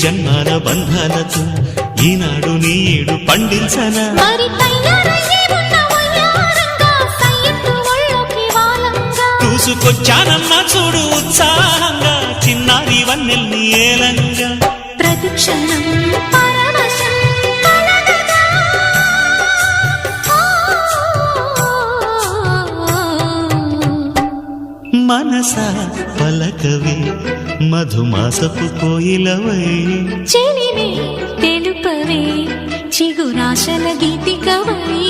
జన్మాల బంధాలతో ఈనాడు నీడు పండించనా చూసుకొచ్చానమ్మా చూడు ఉత్సాహంగా చిన్నారి వన్నెల్ని ఏలంగా ప్రతిక్షణం మనసా పలకవే మధుమాసపు కోయిలవై చెలివే తెలుపవే చిగురాశల గీతికవై